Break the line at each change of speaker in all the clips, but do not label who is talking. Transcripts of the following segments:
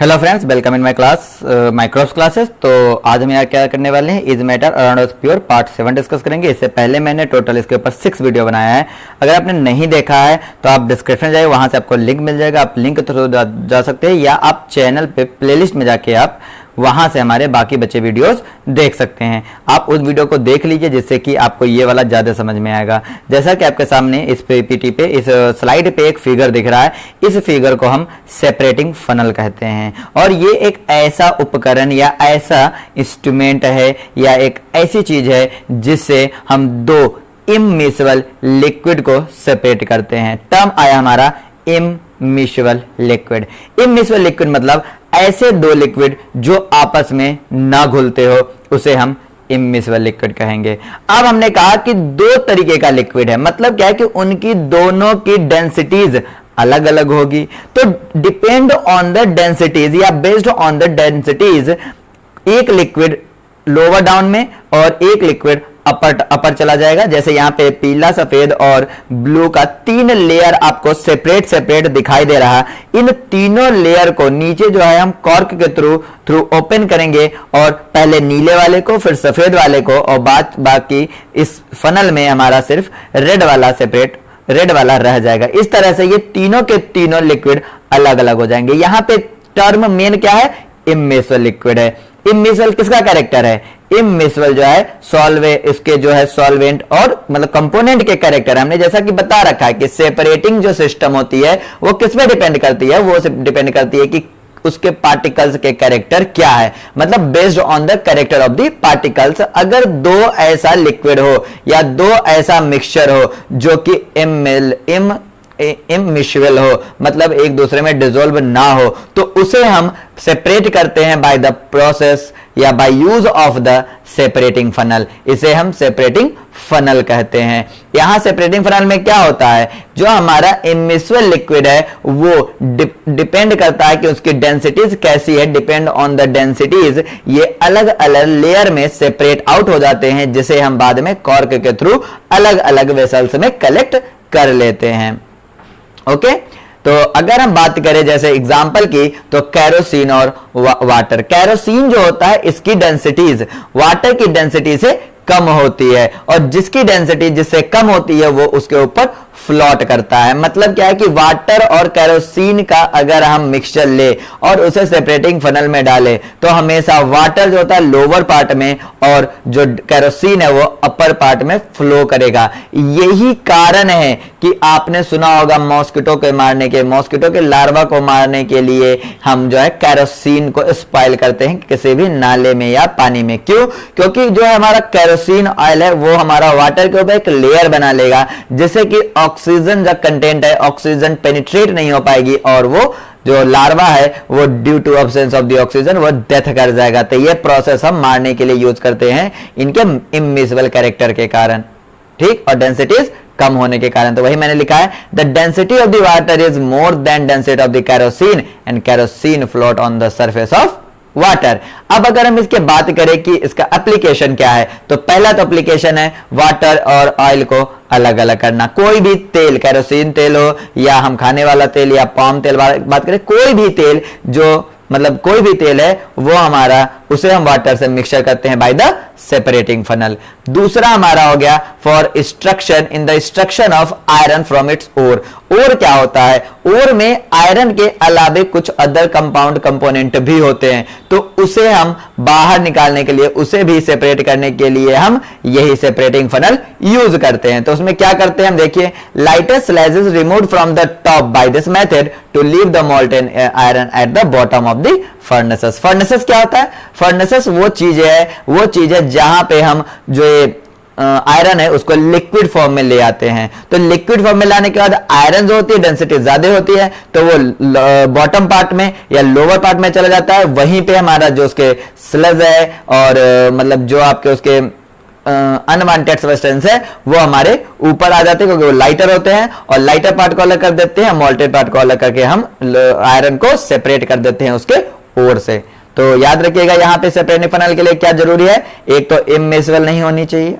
Hello friends, welcome in my class micros classes. तो आज हम यहाँ क्या करने वाले हैं, is matter around pure part 7 discuss करेंगे। इससे पहले मैंने टोटल इसके ऊपर 6 वीडियो बनाया है। अगर आपने नहीं देखा है तो आप डिस्क्रिप्शन जाइए, वहां से आपको लिंक मिल जाएगा, आप लिंक के थ्रू जा सकते हैं, या आप चैनल पे प्लेलिस्ट में जाके आप वहां से हमारे बाकी बचे वीडियोस देख सकते हैं। आप उस वीडियो को देख लीजिए जिससे कि आपको ये वाला ज्यादा समझ में आएगा। जैसा कि आपके सामने इस पीपीटी पे इस स्लाइड पे एक फिगर दिख रहा है, इस फिगर को हम सेपरेटिंग फनल कहते हैं। और ये एक ऐसा उपकरण या ऐसा इंस्ट्रूमेंट है या एक ऐसी चीज है जिससे हम दो इममिसिबल लिक्विड को सेपरेट करते हैं। टर्म आया हमारा इममिसिबल लिक्विड। इममिसिबल लिक्विड मतलब ऐसे दो लिक्विड जो आपस में ना घुलते हो, उसे हम इममिसिबल लिक्विड कहेंगे। अब हमने कहा कि दो तरीके का लिक्विड है, मतलब क्या है कि उनकी दोनों की डेंसिटीज अलग अलग होगी। तो डिपेंड ऑन द डेंसिटीज या बेस्ड ऑन द डेंसिटीज एक लिक्विड लोअर डाउन में और एक लिक्विड अपर चला जाएगा। जैसे यहाँ पे पीला, सफेद और ब्लू का 3 लेयर आपको सेपरेट दिखाई दे रहा है। इन तीनों लेयर को नीचे जो है हम कॉर्क के थ्रू ओपन करेंगे, और पहले नीले वाले को, फिर सफेद वाले को, और बाकी इस फनल में हमारा सिर्फ रेड वाला रह जाएगा। इस तरह से ये तीनों के तीनों लिक्विड अलग अलग हो जाएंगे। यहाँ पे टर्म मेन क्या है, इममिसिबल लिक्विड है। इममिसिबल किसका कैरेक्टर है, इममिसिबल जो है इसके जो है सॉल्वेंट और मतलब कंपोनेंट के कैरेक्टर। हमने जैसा कि बता रखा है कि सेपरेटिंग जो सिस्टम होती है वो किस पे डिपेंड करती है, वो डिपेंड करती है कि उसके पार्टिकल्स के कैरेक्टर क्या है, मतलब based on the character of the particles. अगर दो ऐसा लिक्विड हो या दो ऐसा मिक्सचर हो जो कि इममिसिबल हो, मतलब एक दूसरे में डिसॉल्व ना हो, तो उसे हम सेपरेट करते हैं बाय द प्रोसेस या by use of the separating funnel. इसे हम सेपरेटिंग फनल कहते हैं। यहां सेपरेटिंग फनल में क्या होता है, जो हमारा इममिसिबल लिक्विड है वो डिपेंड करता है कि उसकी डेंसिटीज कैसी है। डिपेंड ऑन द डेंसिटीज ये अलग अलग लेयर में सेपरेट आउट हो जाते हैं, जिसे हम बाद में कॉर्क के थ्रू अलग अलग वेसल्स में कलेक्ट कर लेते हैं। ओके, तो अगर हम बात करें जैसे एग्जांपल की, तो कैरोसिन और वाटर। कैरोसिन जो होता है इसकी डेंसिटीज वाटर की डेंसिटी से कम होती है, और जिसकी डेंसिटी जिससे कम होती है वो उसके ऊपर फ्लोट करता है। मतलब क्या है कि वाटर और कैरोसिन का अगर हम मिक्सचर ले और उसे सेपरेटिंग फनल में डालें, तो हमेशा वाटर जो होता है लोअर पार्ट में और जो कैरोसिन है वो अपर पार्ट में फ्लो करेगा। यही कारण है कि आपने सुना होगा मॉस्किटो के लार्वा को मारने के लिए हम जो है कैरोसिन को स्पाइल करते हैं किसी भी नाले में या पानी में। क्यों? क्योंकि जो है हमारा कैरोसिन ऑयल है वो हमारा वाटर के ऊपर एक लेयर बना लेगा, जिससे कि ऑक्सीजन जो कंटेंट है, ऑक्सीजन पेनिट्रेट नहीं हो पाएगी, और वो जो लार्वा है वो due to absence of the oxygen वो डेथ कर जाएगा। तो ये प्रोसेस हम मारने के लिए यूज करते हैं इनके इममिसिबल कैरेक्टर के कारण, ठीक, और डेंसिटीज कम होने के कारण। तो वही मैंने लिखा है, the density of the water is more than density of the kerosene and kerosene float on the surface of water. अब अगर हम इसके बात करें कि इसका एप्लीकेशन क्या है, तो पहला तो एप्लीकेशन है वाटर और ऑयल को अलग अलग करना। कोई भी तेल, कैरोसिन तेल हो या हम खाने वाला तेल या पाम तेल बात करें, कोई भी तेल जो मतलब कोई भी तेल है वो हमारा, उसे हम वाटर से मिक्सचर करते हैं बाय द सेपरेटिंग फनल। दूसरा हमारा हो गया for extraction in the extraction of iron from its ore. Ore क्या होता है, ओर में आयरन के अलावे कुछ अदर कंपाउंड कंपोनेंट भी होते हैं, तो उसे हम बाहर निकालने के लिए, उसे भी सेपरेट करने के लिए हम यही सेपरेटिंग फनल यूज करते हैं। तो उसमें क्या करते हैं हम देखिए, lighter slash is removed from the top by this method to leave the molten iron at the bottom of the furnaces. Furnaces क्या होता है, फर्नेसेस वो चीज है जहां पे हम जो आयरन है उसको लिक्विड फॉर्म में ले आते हैं। तो लिक्विड फॉर्म में लाने के बाद आयरन जो होती है डेंसिटी ज्यादा होती है, तो वो बॉटम पार्ट में या लोअर पार्ट में चला जाता है। वहीं पे हमारा जो उसके स्लज है और मतलब जो आपके उसके अनवांटेड सब्सटेंस है वो हमारे ऊपर आ जाते हैं, क्योंकि वो लाइटर होते हैं, और लाइटर पार्ट को अलग कर देते हैं, मोल्टेड पार्ट को अलग करके हम आयरन को सेपरेट कर देते हैं उसके ओर से। तो याद रखिएगा यहाँ पे सेपरेटिंग फनल के लिए क्या जरूरी है, एक तो इममिसिबल नहीं होनी चाहिए,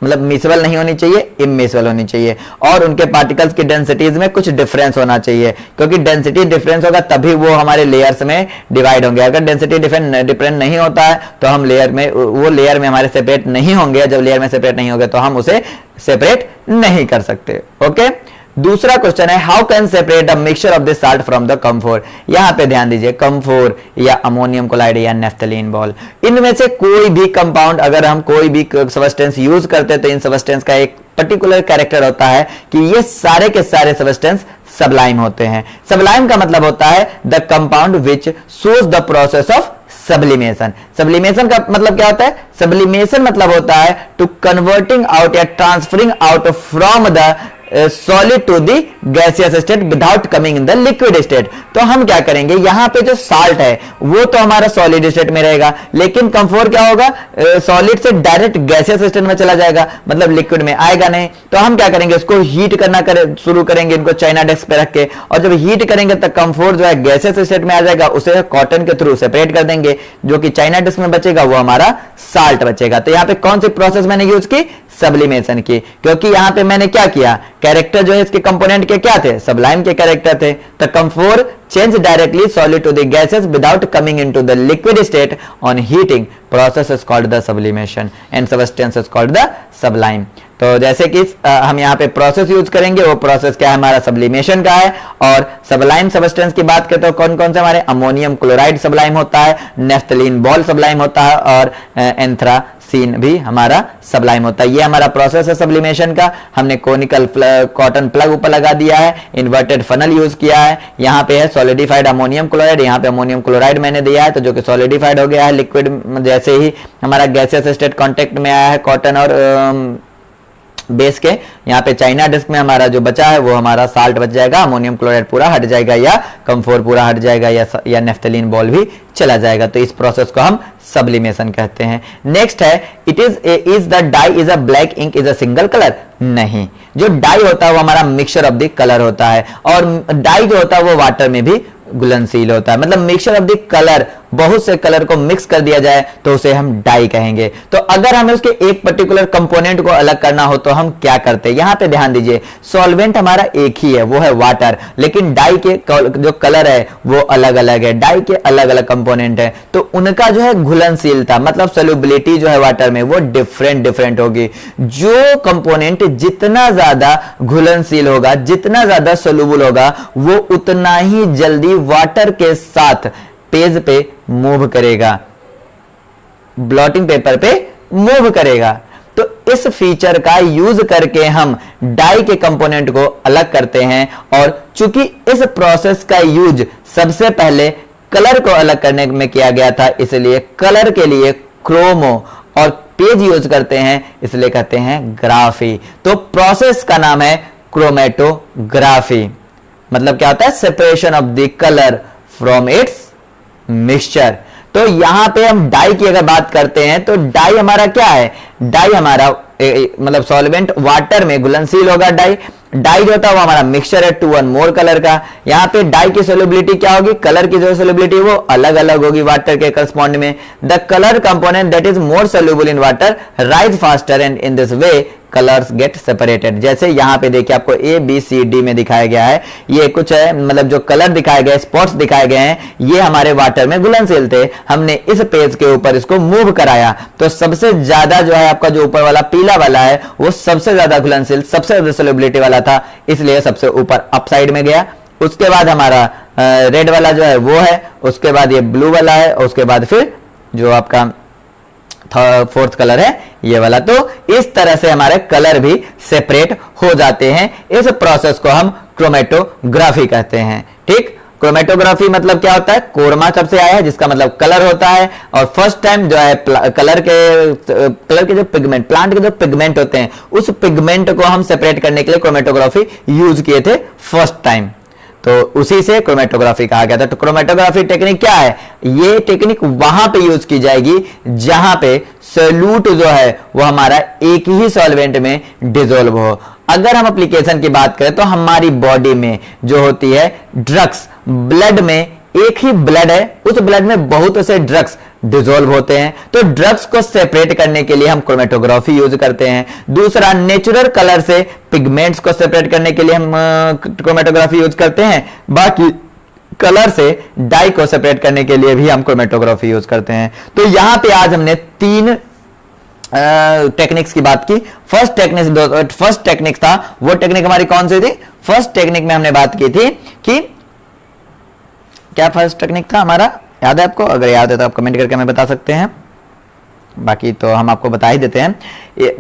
मतलब मिसेबल नहीं होनी चाहिए, इमिसेबल होनी चाहिए, और उनके पार्टिकल्स की डेंसिटीज में कुछ डिफरेंस होना चाहिए, क्योंकि डेंसिटी डिफरेंस होगा तभी वो हमारे लेयर्स में डिवाइड होंगे। अगर डेंसिटी डिफरेंट नहीं होता है तो हम लेयर में, वो लेयर में हमारे सेपरेट नहीं होंगे। जब लेयर में सेपरेट नहीं होंगे तो हम उसे सेपरेट नहीं कर सकते। ओके, दूसरा क्वेश्चन है how can separate a mixture of this salt from the camphor. यहां पे ध्यान दीजिए, कम्फोर या अमोनियम क्लोराइड या नेफ्थलीन बॉल, इनमें से कोई भी कंपाउंड अगर हम कोई भी सब्सटेंस यूज करते हैं तो इन सब्सटेंस का एक पर्टिकुलर कैरेक्टर होता है कि ये सारे के सारे सब्सटेंस सबलाइम होते हैं। सबलाइम का मतलब होता है the compound which shows the process of sublimation. Sublimation का मतलब क्या होता है? सब्लिमेशन मतलब होता है टू कन्वर्टिंग आउट या transferring out from the solid to the gaseous state without coming in the liquid state. तो हम क्या करेंगे, यहां पे जो साल्ट है वो तो हमारा सॉलिड स्टेट में रहेगा, लेकिन कंफोर क्या होगा, सॉलिड से डायरेक्ट गैसियस स्टेट में चला जाएगा, मतलब लिक्विड में आएगा नहीं। तो हम क्या करेंगे, इसको हीट करना शुरू करेंगे इनको चाइना डेस्क पे रख के, और जब हीट करेंगे तो कंफोर जो है गैसियस स्टेट में आ जाएगा, उसे कॉटन के थ्रू सेपरेट कर देंगे, जो कि चाइना डेस्क में बचेगा वो हमारा साल्ट बचेगा। तो यहाँ पे कौन सी प्रोसेस मैंने यूज की? सब्लिमेशन की, क्योंकि यहां पे मैंने क्या किया, कैरेक्टर जो है इसके कंपोनेंट के क्या थे, सबलाइम के कैरेक्टर थे। तो camphor change directly solid to the gases without coming into the liquid state on heating, process is called the sublimation and substance is called the sublime. तो जैसे कि हम यहाँ पे प्रोसेस यूज करेंगे, वो प्रोसेस क्या है हमारा, सब्लिमेशन का है। और सबलाइम सब्सटेंस की बात करते हो कौन कौन से हमारे, अमोनियम क्लोराइड सबलाइम होता है, नेफ्थलीन बॉल सबलाइम होता है, और एंथ्रासीन भी हमारा सबलाइम होता है। ये हमारा प्रोसेस है सब्लिमेशन का। हमने कोनिकल कॉटन प्लग ऊपर लगा दिया है, इन्वर्टेड फनल यूज किया है, यहाँ पे है सॉलिडिफाइड अमोनियम क्लोराइड, यहाँ पे अमोनियम क्लोराइड मैंने दिया है, तो जो कि सॉलिडिफाइड हो गया है लिक्विड, जैसे ही हमारा गैसियस स्टेट कांटेक्ट में आया है कॉटन और बेस के। यहाँ पे चाइना डिस्क में हमारा जो बचा है वो हमारा साल्ट बच जाएगा, अमोनियम क्लोराइड पूरा हट जाएगा, या कंफोर पूरा हट जाएगा, या नेफ्थलीन बॉल भी चला जाएगा। तो इस प्रोसेस को हम सब्लिमेशन कहते हैं। नेक्स्ट है, is the dye is a black ink is a single colour. नहीं, जो डाई होता है वो हमारा मिक्सचर ऑफ द कलर होता है, और डाई जो होता है वो वाटर में भी घुलनशील होता है, मतलब मिक्सचर ऑफ द कलर, बहुत से कलर को मिक्स कर दिया जाए तो उसे हम डाई कहेंगे। तो अगर हमें उसके एक पर्टिकुलर कंपोनेंट को अलग करना हो तो हम क्या करते हैं, यहां पे ध्यान दीजिए, सॉल्वेंट हमारा एक ही है, वो है वाटर, लेकिन डाई के जो कलर है वो अलग अलग है, डाई के अलग अलग कंपोनेंट है, तो उनका जो है घुलनशीलता मतलब सॉल्युबिलिटी जो है वाटर में वो डिफरेंट होगी। जो कंपोनेंट जितना ज्यादा घुलनशील होगा, जितना ज्यादा सोल्यूबल होगा, वो उतना ही जल्दी वाटर के साथ पेज पे मूव करेगा, ब्लॉटिंग पेपर पे मूव करेगा। तो इस फीचर का यूज करके हम डाई के कंपोनेंट को अलग करते हैं, और चूंकि इस प्रोसेस का यूज सबसे पहले कलर को अलग करने में किया गया था, इसलिए कलर के लिए क्रोमो और पेज यूज करते हैं, इसलिए कहते हैं ग्राफी। तो प्रोसेस का नाम है क्रोमेटोग्राफी। मतलब क्या होता है, separation of the colour from its mixture. तो यहां पे हम डाई की अगर बात करते हैं तो डाई हमारा क्या है, डाई हमारा मतलब सॉल्वेंट वाटर में घुलनशील होगा। डाई जो होता है वो हमारा मिक्सचर है 2 और मोर कलर का। यहाँ पे डाई की सोल्युबिलिटी क्या होगी, कलर की जो सोल्युबिलिटी वो अलग अलग होगी वाटर के करस्पॉन्ड में। The colour component that is more soluble in water rise faster, and in this way colours get separated. जैसे यहाँ पे देखिए आपको ए बी सी डी में दिखाया गया है, ये कुछ है, मतलब जो कलर दिखाए गए, स्पॉट्स दिखाए गए हैं, ये हमारे वाटर में घुलनशील थे, हमने इस पेज के ऊपर इसको मूव कराया तो सबसे ज्यादा जो है आपका जो ऊपर वाला पीला वाला है वो सबसे ज्यादा घुलनशील, सबसे ज्यादा सोल्युबिलिटी वाला था, इसलिए सबसे ऊपर अप साइड में गया। उसके बाद हमारा रेड वाला जो है वो है, उसके बाद ये ब्लू वाला है, उसके बाद फिर जो आपका फोर्थ कलर है ये वाला। तो इस तरह से हमारे कलर भी सेपरेट हो जाते हैं। इस प्रोसेस को हम क्रोमेटोग्राफी कहते हैं। ठीक, क्रोमेटोग्राफी मतलब क्या होता है, कोरमा शब्द से आया है जिसका मतलब कलर होता है, और फर्स्ट टाइम जो है कलर के जो पिगमेंट, प्लांट के जो पिगमेंट होते हैं उस पिगमेंट को हम सेपरेट करने के लिए क्रोमेटोग्राफी यूज किए थे फर्स्ट टाइम, तो उसी से क्रोमेटोग्राफी कहा गया था। तो क्रोमेटोग्राफी टेक्निक क्या है, ये टेक्निक वहां पे यूज की जाएगी जहां पे सोल्यूट जो है वो हमारा एक ही सॉल्वेंट में डिसॉल्व हो। अगर हम एप्लीकेशन की बात करें तो हमारी बॉडी में जो होती है ड्रग्स, ब्लड में एक ही ब्लड है, उस ब्लड में बहुत से ड्रग्स डिसॉल्व होते हैं। तो ड्रग्स को सेपरेट करने के लिए हम क्रोमेटोग्राफी यूज करते हैं। दूसरा, नेचुरल कलर से पिगमेंट्स को सेपरेट करने के लिए हम क्रोमेटोग्राफी यूज करते हैं। बाकी कलर से डाई को सेपरेट करने के लिए भी हम क्रोमेटोग्राफी यूज करते हैं। तो यहां पे आज हमने 3 टेक्निक्स की बात की। फर्स्ट टेक्निक था, वो टेक्निक हमारी कौन सी थी? फर्स्ट टेक्निक में हमने बात की थी कि क्या फर्स्ट टेक्निक था हमारा, याद है आपको? अगर याद है तो आप कमेंट करके हमें बता सकते हैं, बाकी तो हम आपको बता ही देते हैं।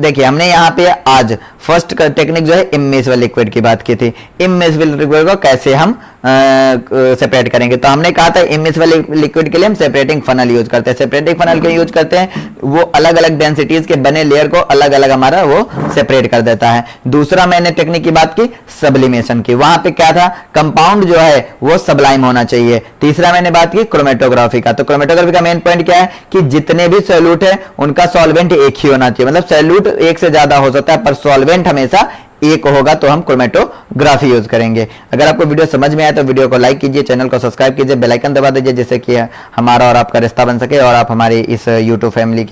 देखिए, हमने यहाँ पे आज फर्स्ट टेक्निक जो है इमिसिबल लिक्विड की बात की थी। इमिसिबल लिक्विड को कैसे हम सेपरेट करेंगे, तो हमने कहा था इमिसिबल लिक्विड के लिए हम सेपरेटिंग फनल यूज करते हैं। सेपरेटिंग फनल क्यों यूज करते हैं? वो अलग अलग डेंसिटीज के बने लेयर को अलग अलग हमारा वो सेपरेट कर देता है। दूसरा मैंने टेक्निक की बात की सब्लिमेशन की, वहां पे क्या था? कंपाउंड जो है वो सबलाइम होना चाहिए। तीसरा मैंने बात की क्रोमेटोग्राफी का, तो क्रोमेटोग्राफी का मेन पॉइंट क्या है कि जितने भी सॉल्यूट है उनका सॉल्वेंट एक ही होना चाहिए। मतलब सॉल्यूट एक से ज्यादा हो सकता है पर सॉल्वेंट हमेशा एक होगा, तो हम क्रोमेटोग्राफी यूज करेंगे। अगर आपको वीडियो समझ में आए तो वीडियो को लाइक कीजिए, चैनल को सब्सक्राइब कीजिए, बेल आइकन दबा दीजिए, जिससे कि हमारा और आपका रिश्ता बन सके और आप हमारे इस यूट्यूब फैमिली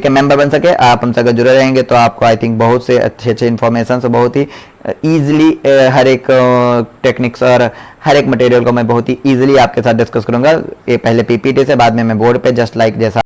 के मेंबर बन सके। आप हमसे अगर जुड़े रहेंगे तो आपको आई थिंक बहुत से अच्छे इन्फॉर्मेशन से बहुत ही ईजिली हर एक टेक्निक्स और हर एक मटेरियल को मैं बहुत ही ईजिली आपके साथ डिस्कस करूंगा। ये पहले पीपीटी से, बाद में मैं बोर्ड पे जस्ट लाइक जैसा